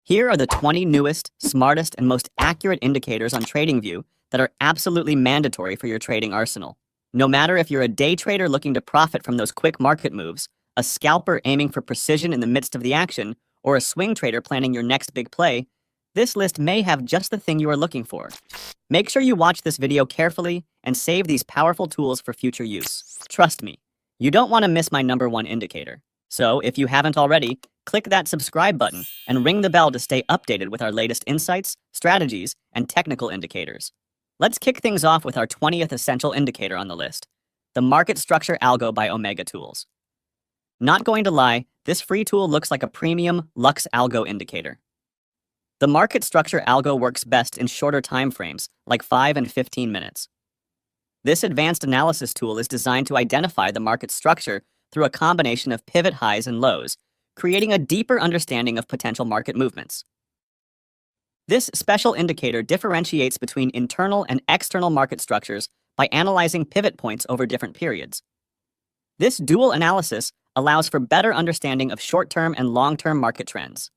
Here are the 20 newest, smartest, and most accurate indicators on TradingView that are absolutely mandatory for your trading arsenal. No matter if you're a day trader looking to profit from those quick market moves, a scalper aiming for precision in the midst of the action, or a swing trader planning your next big play, this list may have just the thing you are looking for. Make sure you watch this video carefully and save these powerful tools for future use. Trust me, you don't want to miss my #1 indicator. So, if you haven't already, click that subscribe button and ring the bell to stay updated with our latest insights, strategies, and technical indicators. Let's kick things off with our 20th essential indicator on the list, the Market Structure Algo by Omega Tools. Not going to lie, this free tool looks like a premium Lux Algo indicator. The Market Structure Algo works best in shorter time frames, like 5 and 15 minutes. This advanced analysis tool is designed to identify the market structure through a combination of pivot highs and lows, creating a deeper understanding of potential market movements. This special indicator differentiates between internal and external market structures by analyzing pivot points over different periods. This dual analysis allows for better understanding of short-term and long-term market trends.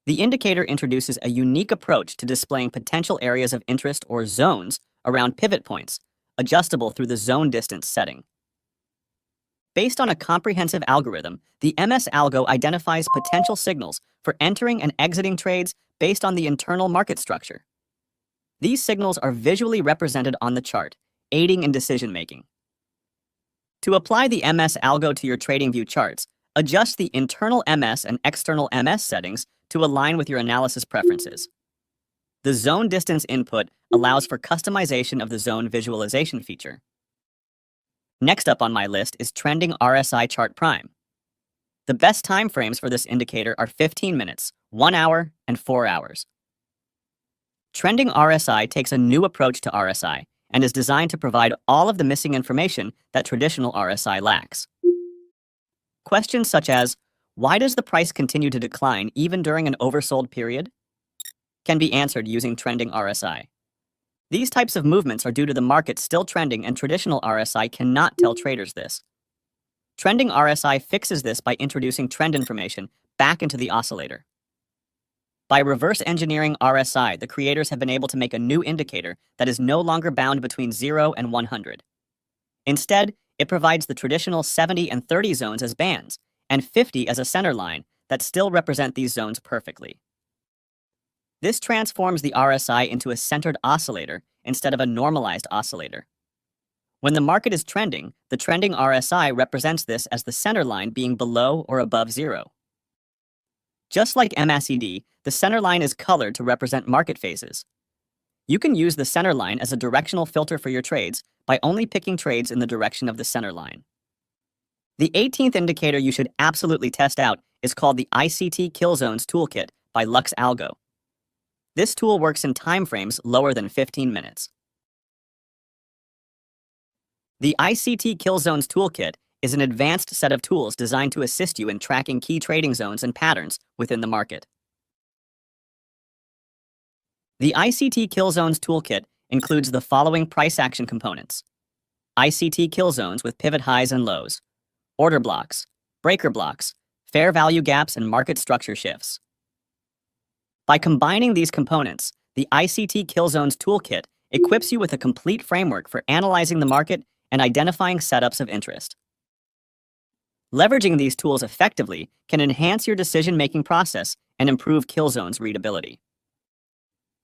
The indicator introduces a unique approach to displaying potential areas of interest or zones around pivot points, adjustable through the zone distance setting. Based on a comprehensive algorithm, the MS Algo identifies potential signals for entering and exiting trades based on the internal market structure. These signals are visually represented on the chart, aiding in decision-making. To apply the MS Algo to your TradingView charts, adjust the internal MS and external MS settings to align with your analysis preferences. The zone distance input allows for customization of the zone visualization feature. Next up on my list is Trending RSI Chart Prime. The best time frames for this indicator are 15 minutes, 1 hour, and 4 hours. Trending RSI takes a new approach to RSI and is designed to provide all of the missing information that traditional RSI lacks. Questions such as, why does the price continue to decline even during an oversold period? Can be answered using Trending RSI. These types of movements are due to the market still trending, and traditional RSI cannot tell traders this. Trending RSI fixes this by introducing trend information back into the oscillator. By reverse engineering RSI, the creators have been able to make a new indicator that is no longer bound between 0 and 100. Instead, it provides the traditional 70 and 30 zones as bands, and 50 as a center line that still represent these zones perfectly. This transforms the RSI into a centered oscillator instead of a normalized oscillator. When the market is trending, the trending RSI represents this as the center line being below or above 0. Just like MACD, the center line is colored to represent market phases. You can use the center line as a directional filter for your trades by only picking trades in the direction of the center line. The 18th indicator you should absolutely test out is called the ICT Kill Zones Toolkit by Lux Algo. This tool works in time frames lower than 15 minutes. The ICT Kill Zones Toolkit is an advanced set of tools designed to assist you in tracking key trading zones and patterns within the market. The ICT Kill Zones Toolkit includes the following price action components: ICT kill zones with pivot highs and lows, order blocks, breaker blocks, fair value gaps, and market structure shifts. By combining these components, the ICT Kill Zones Toolkit equips you with a complete framework for analyzing the market and identifying setups of interest. Leveraging these tools effectively can enhance your decision-making process and improve kill zones readability.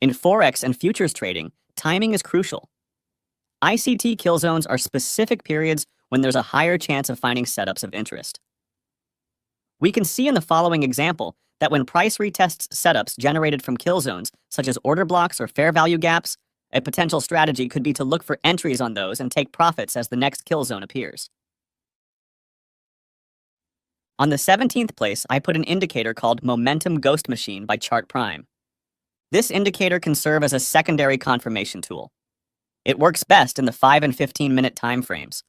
In Forex and futures trading, timing is crucial. ICT kill zones are specific periods when there's a higher chance of finding setups of interest. We can see in the following example that when price retests setups generated from kill zones, such as order blocks or fair value gaps, a potential strategy could be to look for entries on those and take profits as the next kill zone appears. On the 17th place, I put an indicator called Momentum Ghost Machine by Chart Prime. This indicator can serve as a secondary confirmation tool. It works best in the 5 and 15 minute time frames.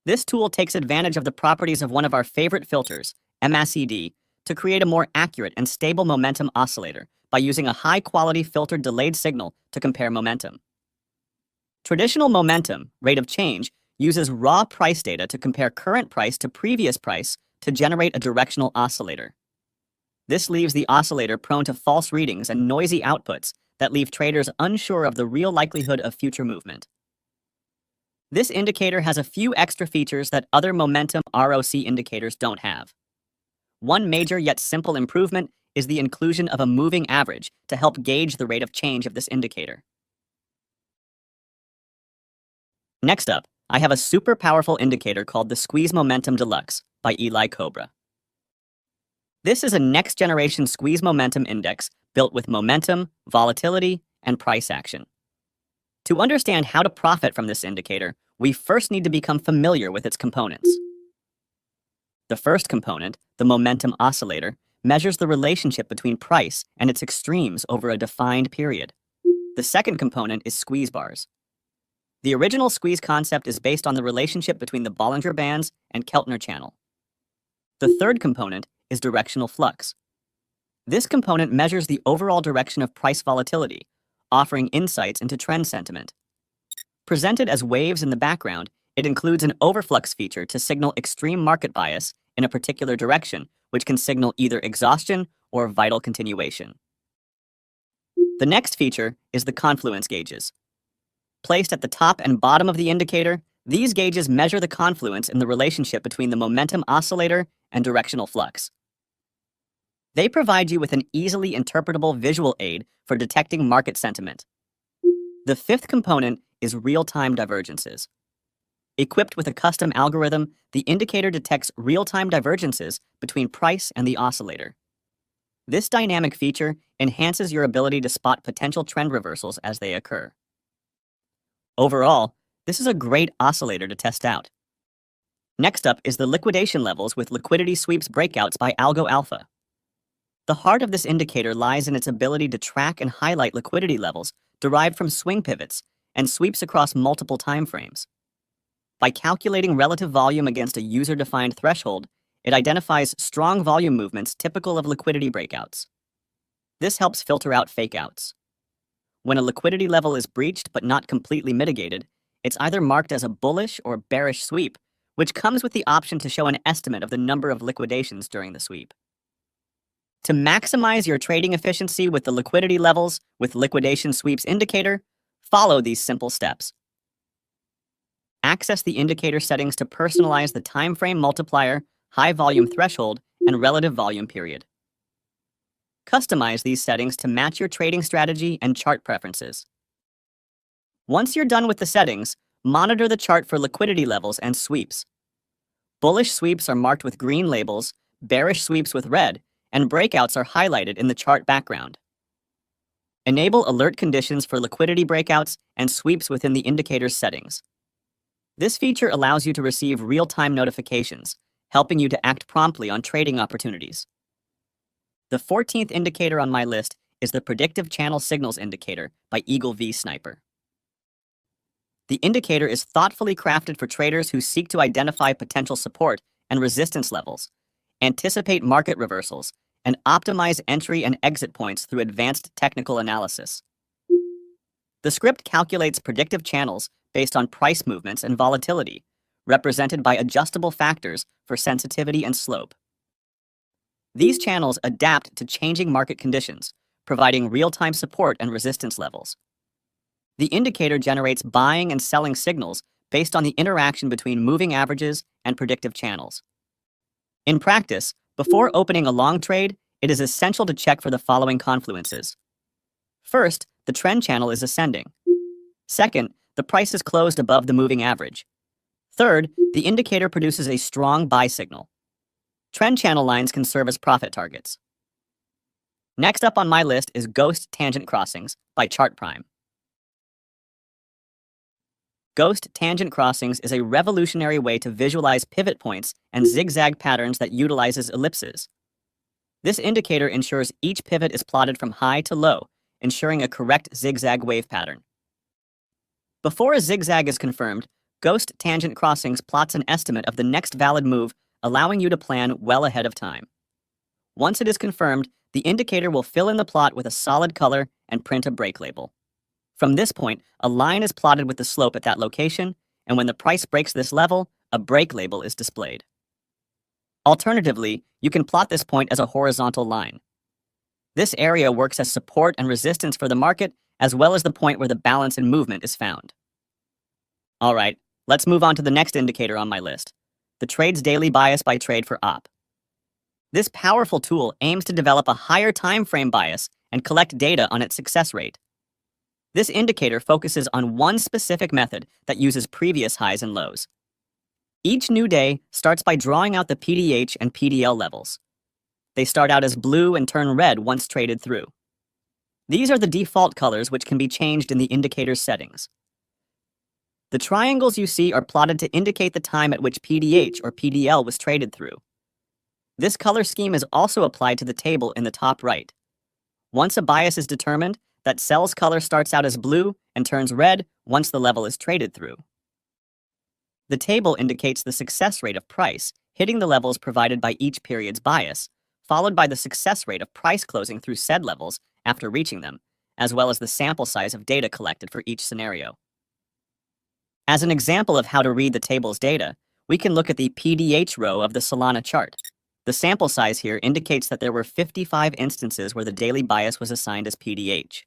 This tool takes advantage of the properties of one of our favorite filters, MACD, to create a more accurate and stable momentum oscillator by using a high-quality filtered delayed signal to compare momentum. Traditional momentum, rate of change, uses raw price data to compare current price to previous price to generate a directional oscillator. This leaves the oscillator prone to false readings and noisy outputs that leave traders unsure of the real likelihood of future movement. This indicator has a few extra features that other momentum ROC indicators don't have. One major yet simple improvement is the inclusion of a moving average to help gauge the rate of change of this indicator. Next up, I have a super powerful indicator called the Squeeze Momentum Deluxe by Kobra. This is a next-generation squeeze momentum index built with momentum, volatility, and price action. To understand how to profit from this indicator, we first need to become familiar with its components. The first component, the momentum oscillator, measures the relationship between price and its extremes over a defined period. The second component is squeeze bars. The original squeeze concept is based on the relationship between the Bollinger Bands and Keltner channel. The third component is directional flux. This component measures the overall direction of price volatility, offering insights into trend sentiment. Presented as waves in the background, it includes an overflux feature to signal extreme market bias in a particular direction, which can signal either exhaustion or vital continuation. The next feature is the confluence gauges. Placed at the top and bottom of the indicator, these gauges measure the confluence in the relationship between the momentum oscillator and directional flux. They provide you with an easily interpretable visual aid for detecting market sentiment. The fifth component is real-time divergences. Equipped with a custom algorithm, the indicator detects real-time divergences between price and the oscillator. This dynamic feature enhances your ability to spot potential trend reversals as they occur. Overall, this is a great oscillator to test out. Next up is the liquidation levels with liquidity sweeps breakouts by Algo Alpha. The heart of this indicator lies in its ability to track and highlight liquidity levels derived from swing pivots and sweeps across multiple timeframes. By calculating relative volume against a user-defined threshold, it identifies strong volume movements typical of liquidity breakouts. This helps filter out fakeouts. When a liquidity level is breached but not completely mitigated, it's either marked as a bullish or bearish sweep, which comes with the option to show an estimate of the number of liquidations during the sweep. To maximize your trading efficiency with the liquidity levels with liquidation sweeps indicator, follow these simple steps. Access the indicator settings to personalize the time frame multiplier, high volume threshold, and relative volume period. Customize these settings to match your trading strategy and chart preferences. Once you're done with the settings, monitor the chart for liquidity levels and sweeps. Bullish sweeps are marked with green labels, bearish sweeps with red, and breakouts are highlighted in the chart background. Enable alert conditions for liquidity breakouts and sweeps within the indicator's settings. This feature allows you to receive real-time notifications, helping you to act promptly on trading opportunities. The 14th indicator on my list is the Predictive Channel Signals Indicator by Eagle V Sniper. The indicator is thoughtfully crafted for traders who seek to identify potential support and resistance levels, anticipate market reversals, and optimize entry and exit points through advanced technical analysis. The script calculates predictive channels based on price movements and volatility, represented by adjustable factors for sensitivity and slope. These channels adapt to changing market conditions, providing real-time support and resistance levels. The indicator generates buying and selling signals based on the interaction between moving averages and predictive channels. In practice, before opening a long trade, it is essential to check for the following confluences. First, the trend channel is ascending. Second, the price is closed above the moving average. Third, the indicator produces a strong buy signal. Trend channel lines can serve as profit targets. Next up on my list is Ghost Tangent Crossings by ChartPrime. Ghost Tangent Crossings is a revolutionary way to visualize pivot points and zigzag patterns that utilizes ellipses. This indicator ensures each pivot is plotted from high to low, ensuring a correct zigzag wave pattern. Before a zigzag is confirmed, Ghost Tangent Crossings plots an estimate of the next valid move, allowing you to plan well ahead of time. Once it is confirmed, the indicator will fill in the plot with a solid color and print a break label. From this point, a line is plotted with the slope at that location, and when the price breaks this level, a break label is displayed. Alternatively, you can plot this point as a horizontal line. This area works as support and resistance for the market, as well as the point where the balance in movement is found. All right, let's move on to the next indicator on my list, the trade's daily bias by trade for op. This powerful tool aims to develop a higher time frame bias and collect data on its success rate. This indicator focuses on one specific method that uses previous highs and lows. Each new day starts by drawing out the PDH and PDL levels. They start out as blue and turn red once traded through. These are the default colors which can be changed in the indicator's settings. The triangles you see are plotted to indicate the time at which PDH or PDL was traded through. This color scheme is also applied to the table in the top right. Once a bias is determined, that cell's color starts out as blue and turns red once the level is traded through. The table indicates the success rate of price hitting the levels provided by each period's bias, followed by the success rate of price closing through said levels after reaching them, as well as the sample size of data collected for each scenario. As an example of how to read the table's data, we can look at the PDH row of the Solana chart. The sample size here indicates that there were 55 instances where the daily bias was assigned as PDH.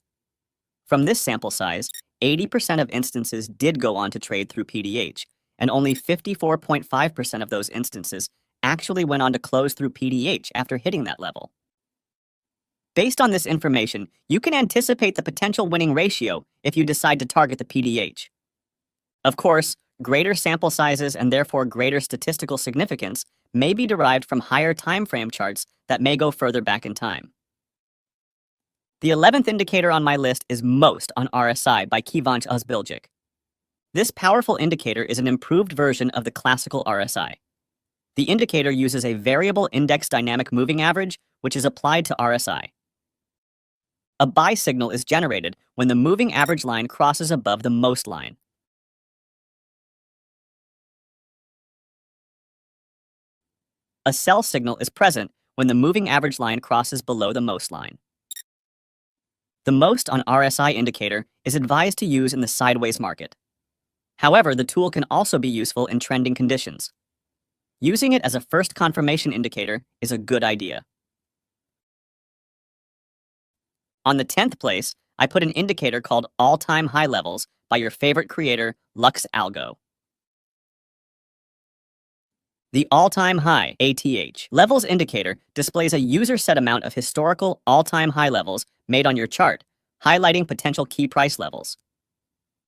From this sample size, 80% of instances did go on to trade through PDH, and only 54.5% of those instances actually went on to close through PDH after hitting that level. Based on this information, you can anticipate the potential winning ratio if you decide to target the PDH. Of course, greater sample sizes and therefore greater statistical significance may be derived from higher time frame charts that may go further back in time. The 11th indicator on my list is Most on RSI by Vont aus Belgic. This powerful indicator is an improved version of the classical RSI. The indicator uses a variable index dynamic moving average, which is applied to RSI. A buy signal is generated when the moving average line crosses above the Most line. A sell signal is present when the moving average line crosses below the Most line. The Most on RSI indicator is advised to use in the sideways market. However, the tool can also be useful in trending conditions. Using it as a first confirmation indicator is a good idea. On the 10th place, I put an indicator called All-Time High Levels by your favorite creator, Algo. The All-Time High (ATH) Levels indicator displays a user-set amount of historical all-time high levels made on your chart, highlighting potential key price levels.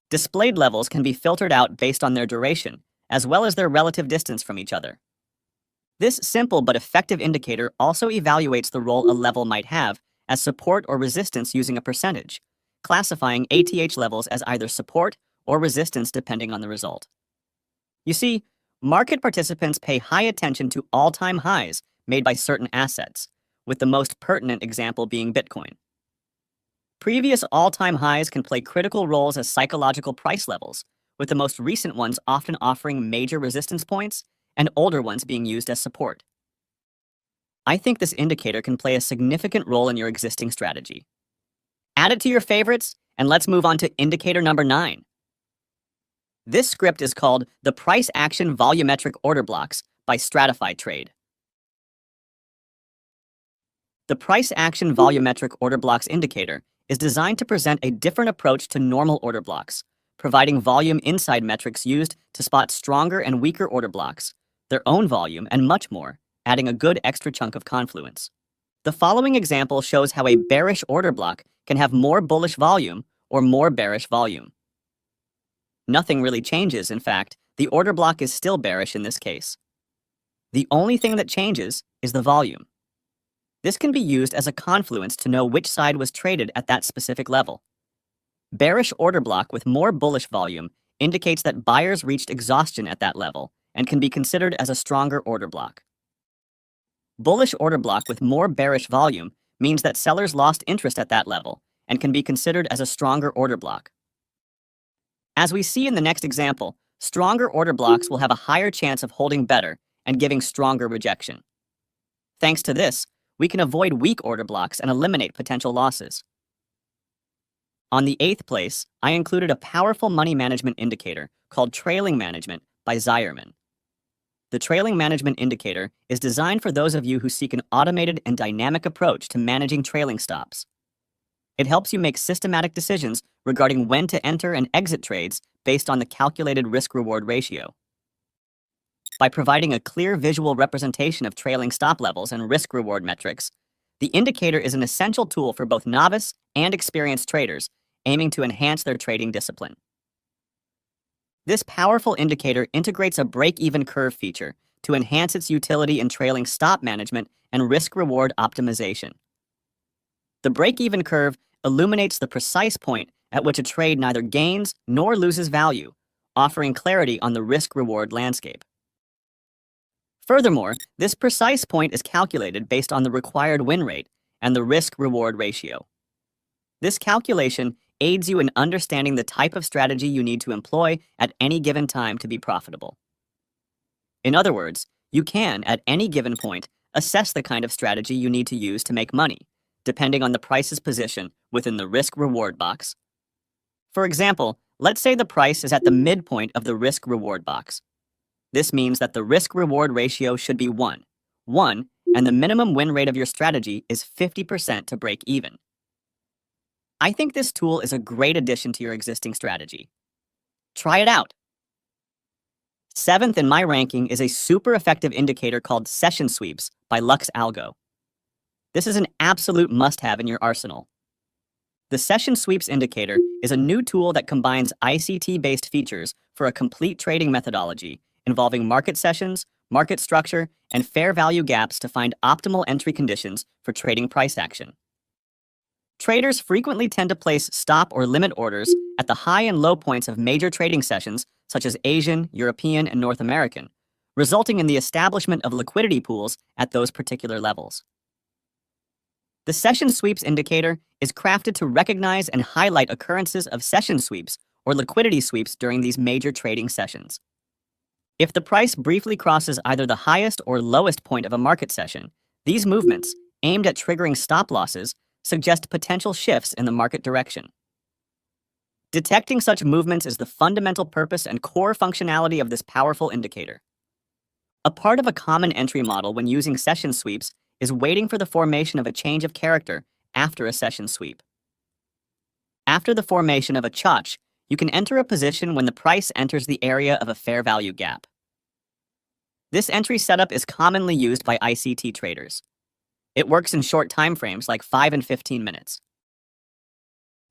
Displayed levels can be filtered out based on their duration, as well as their relative distance from each other. This simple but effective indicator also evaluates the role a level might have as support or resistance using a percentage, classifying ATH levels as either support or resistance depending on the result. You see, market participants pay high attention to all-time highs made by certain assets, with the most pertinent example being Bitcoin. Previous all-time highs can play critical roles as psychological price levels, with the most recent ones often offering major resistance points and older ones being used as support. I think this indicator can play a significant role in your existing strategy. Add it to your favorites, and let's move on to indicator number 9. This script is called the Price Action Volumetric Order Blocks by Stratified Trade. The Price Action Volumetric Order Blocks indicator is designed to present a different approach to normal order blocks, providing volume inside metrics used to spot stronger and weaker order blocks, their own volume, and much more, adding a good extra chunk of confluence. The following example shows how a bearish order block can have more bullish volume or more bearish volume. Nothing really changes, in fact, the order block is still bearish in this case. The only thing that changes is the volume. This can be used as a confluence to know which side was traded at that specific level. Bearish order block with more bullish volume indicates that buyers reached exhaustion at that level and can be considered as a stronger order block. Bullish order block with more bearish volume means that sellers lost interest at that level and can be considered as a stronger order block. As we see in the next example, stronger order blocks will have a higher chance of holding better and giving stronger rejection. Thanks to this, we can avoid weak order blocks and eliminate potential losses. On the 8th place, I included a powerful money management indicator called Trailing Management by Zimmermann. The trailing management indicator is designed for those of you who seek an automated and dynamic approach to managing trailing stops. It helps you make systematic decisions regarding when to enter and exit trades based on the calculated risk-reward ratio. By providing a clear visual representation of trailing stop levels and risk-reward metrics, the indicator is an essential tool for both novice and experienced traders aiming to enhance their trading discipline. This powerful indicator integrates a break-even curve feature to enhance its utility in trailing stop management and risk-reward optimization. The break-even curve illuminates the precise point at which a trade neither gains nor loses value, offering clarity on the risk-reward landscape. Furthermore, this precise point is calculated based on the required win rate and the risk-reward ratio. This calculation aids you in understanding the type of strategy you need to employ at any given time to be profitable. In other words, you can, at any given point, assess the kind of strategy you need to use to make money, depending on the price's position within the risk-reward box. For example, let's say the price is at the midpoint of the risk-reward box. This means that the risk-reward ratio should be 1, and the minimum win rate of your strategy is 50% to break even. I think this tool is a great addition to your existing strategy. Try it out. 7th in my ranking is a super effective indicator called Session Sweeps by Algo. This is an absolute must-have in your arsenal. The Session Sweeps indicator is a new tool that combines ICT-based features for a complete trading methodology involving market sessions, market structure, and fair value gaps to find optimal entry conditions for trading price action. Traders frequently tend to place stop or limit orders at the high and low points of major trading sessions such as Asian, European, and North American, resulting in the establishment of liquidity pools at those particular levels. The Session Sweeps indicator is crafted to recognize and highlight occurrences of session sweeps or liquidity sweeps during these major trading sessions. If the price briefly crosses either the highest or lowest point of a market session, these movements, aimed at triggering stop losses, suggest potential shifts in the market direction. Detecting such movements is the fundamental purpose and core functionality of this powerful indicator. A part of a common entry model when using session sweeps is waiting for the formation of a change of character after a session sweep. After the formation of a chach, you can enter a position when the price enters the area of a fair value gap. This entry setup is commonly used by ICT traders. It works in short time frames like 5 and 15 minutes.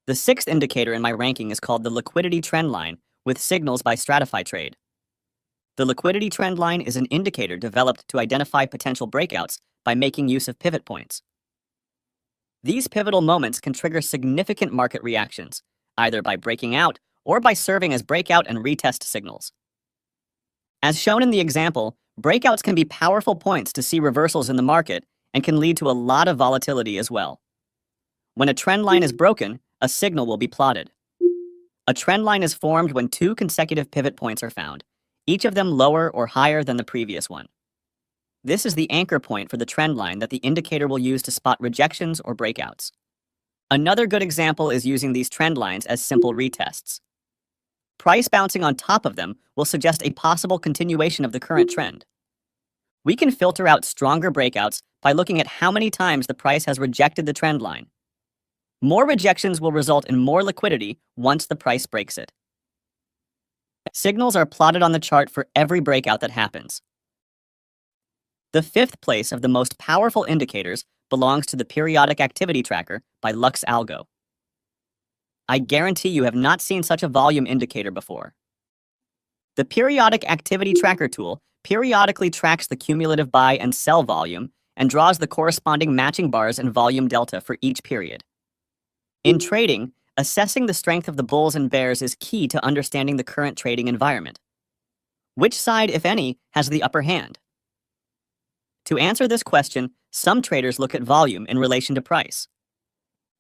The 6th indicator in my ranking is called the Liquidity Trend Line with signals by Stratify. The Liquidity Trend Line is an indicator developed to identify potential breakouts by making use of pivot points. These pivotal moments can trigger significant market reactions, either by breaking out or by serving as breakout and retest signals. As shown in the example, breakouts can be powerful points to see reversals in the market and can lead to a lot of volatility as well. When a trend line is broken, a signal will be plotted. A trend line is formed when 2 consecutive pivot points are found, each of them lower or higher than the previous one. This is the anchor point for the trend line that the indicator will use to spot rejections or breakouts. Another good example is using these trend lines as simple retests. Price bouncing on top of them will suggest a possible continuation of the current trend. We can filter out stronger breakouts by looking at how many times the price has rejected the trend line. More rejections will result in more liquidity once the price breaks it. Signals are plotted on the chart for every breakout that happens. The 5th place of the most powerful indicators belongs to the Periodic Activity Tracker by Algo. I guarantee you have not seen such a volume indicator before. The Periodic Activity Tracker tool periodically tracks the cumulative buy and sell volume and draws the corresponding matching bars and volume delta for each period. In trading, assessing the strength of the bulls and bears is key to understanding the current trading environment. Which side, if any, has the upper hand? To answer this question, some traders look at volume in relation to price.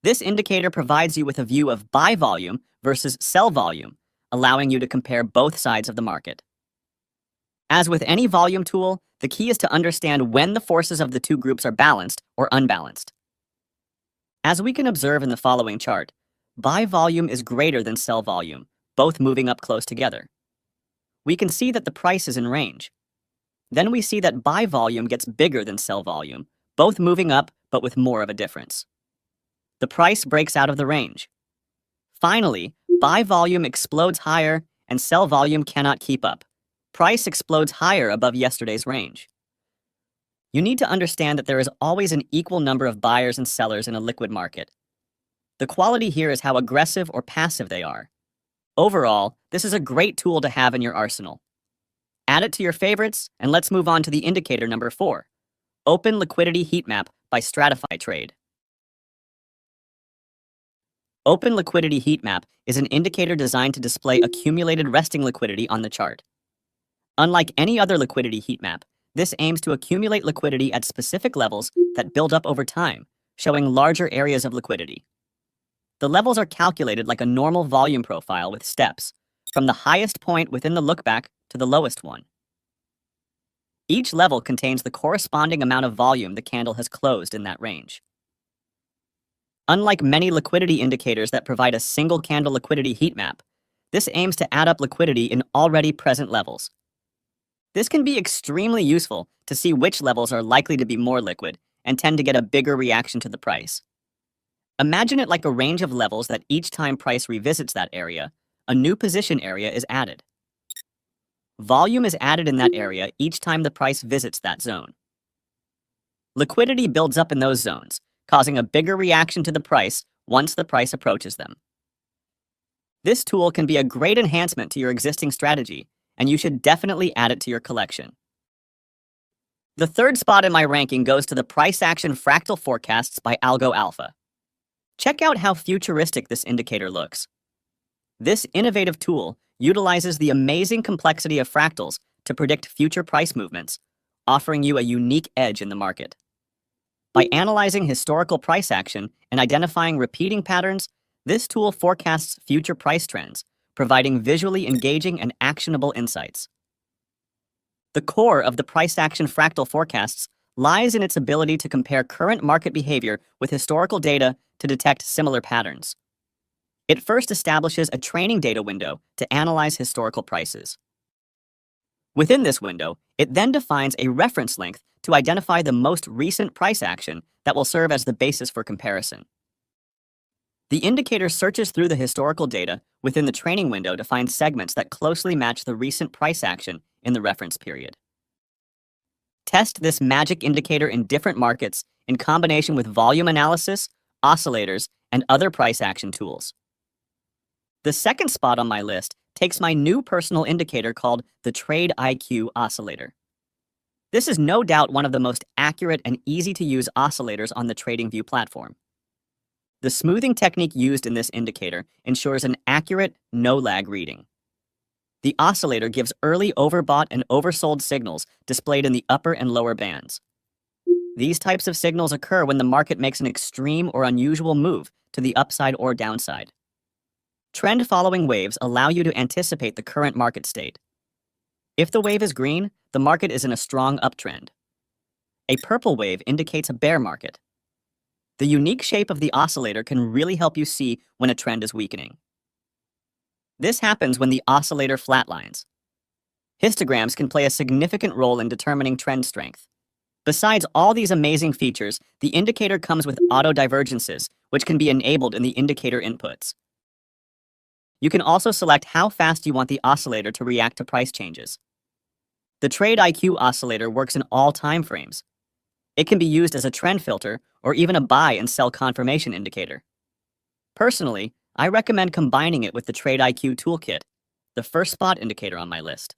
This indicator provides you with a view of buy volume versus sell volume, allowing you to compare both sides of the market. As with any volume tool, the key is to understand when the forces of the two groups are balanced or unbalanced. As we can observe in the following chart, buy volume is greater than sell volume, both moving up close together. We can see that the price is in range. Then we see that buy volume gets bigger than sell volume, both moving up but with more of a difference. The price breaks out of the range. Finally, buy volume explodes higher and sell volume cannot keep up. Price explodes higher above yesterday's range. You need to understand that there is always an equal number of buyers and sellers in a liquid market. The quality here is how aggressive or passive they are. Overall, this is a great tool to have in your arsenal. Add it to your favorites, and let's move on to the indicator number 4, Open Liquidity Heatmap by Stratify Trade. Open Liquidity Heatmap is an indicator designed to display accumulated resting liquidity on the chart. Unlike any other liquidity heatmap, this aims to accumulate liquidity at specific levels that build up over time, showing larger areas of liquidity. The levels are calculated like a normal volume profile with steps, from the highest point within the lookback to the lowest one. Each level contains the corresponding amount of volume the candle has closed in that range. Unlike many liquidity indicators that provide a single candle liquidity heatmap, this aims to add up liquidity in already present levels. This can be extremely useful to see which levels are likely to be more liquid and tend to get a bigger reaction to the price. Imagine it like a range of levels that each time price revisits that area, a new position area is added. Volume is added in that area each time the price visits that zone. Liquidity builds up in those zones, causing a bigger reaction to the price once the price approaches them. This tool can be a great enhancement to your existing strategy, and you should definitely add it to your collection. The third spot in my ranking goes to the price action fractal forecasts by Algo Alpha. Check out how futuristic this indicator looks. This innovative tool utilizes the amazing complexity of fractals to predict future price movements, offering you a unique edge in the market. By analyzing historical price action and identifying repeating patterns, this tool forecasts future price trends, providing visually engaging and actionable insights. The core of the price action fractal forecasts lies in its ability to compare current market behavior with historical data to detect similar patterns. It first establishes a training data window to analyze historical prices. Within this window, it then defines a reference length to identify the most recent price action that will serve as the basis for comparison. The indicator searches through the historical data within the training window to find segments that closely match the recent price action in the reference period. Test this magic indicator in different markets in combination with volume analysis, oscillators, and other price action tools. The second spot on my list takes my new personal indicator called the Trade IQ Oscillator. This is no doubt one of the most accurate and easy-to-use oscillators on the TradingView platform. The smoothing technique used in this indicator ensures an accurate, no-lag reading. The oscillator gives early overbought and oversold signals displayed in the upper and lower bands. These types of signals occur when the market makes an extreme or unusual move to the upside or downside. Trend-following waves allow you to anticipate the current market state. If the wave is green, the market is in a strong uptrend. A purple wave indicates a bear market. The unique shape of the oscillator can really help you see when a trend is weakening. This happens when the oscillator flatlines. Histograms can play a significant role in determining trend strength. Besides all these amazing features, the indicator comes with auto divergences, which can be enabled in the indicator inputs. You can also select how fast you want the oscillator to react to price changes. The Trade IQ Oscillator works in all time frames. It can be used as a trend filter or even a buy and sell confirmation indicator. Personally, I recommend combining it with the Trade IQ Toolkit, the first spot indicator on my list.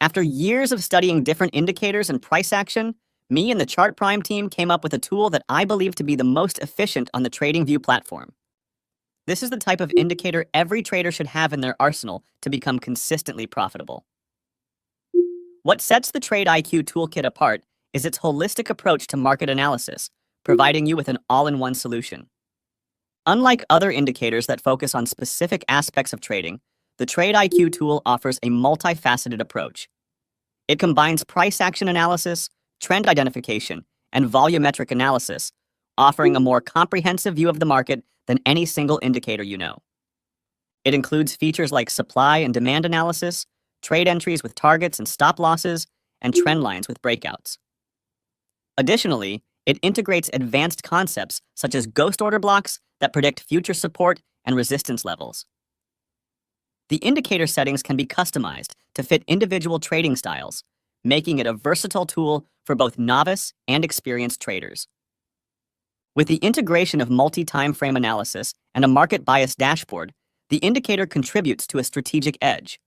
After years of studying different indicators and price action, me and the Chart Prime team came up with a tool that I believe to be the most efficient on the TradingView platform. This is the type of indicator every trader should have in their arsenal to become consistently profitable. What sets the Trade IQ Toolkit apart is its holistic approach to market analysis, providing you with an all-in-one solution. Unlike other indicators that focus on specific aspects of trading, the Trade IQ tool offers a multifaceted approach. It combines price action analysis, trend identification, and volumetric analysis, offering a more comprehensive view of the market than any single indicator you know. It includes features like supply and demand analysis, trade entries with targets and stop losses, and trend lines with breakouts. Additionally, it integrates advanced concepts such as ghost order blocks that predict future support and resistance levels. The indicator settings can be customized to fit individual trading styles, making it a versatile tool for both novice and experienced traders. With the integration of multi-time frame analysis and a market bias dashboard, the indicator contributes to a strategic edge.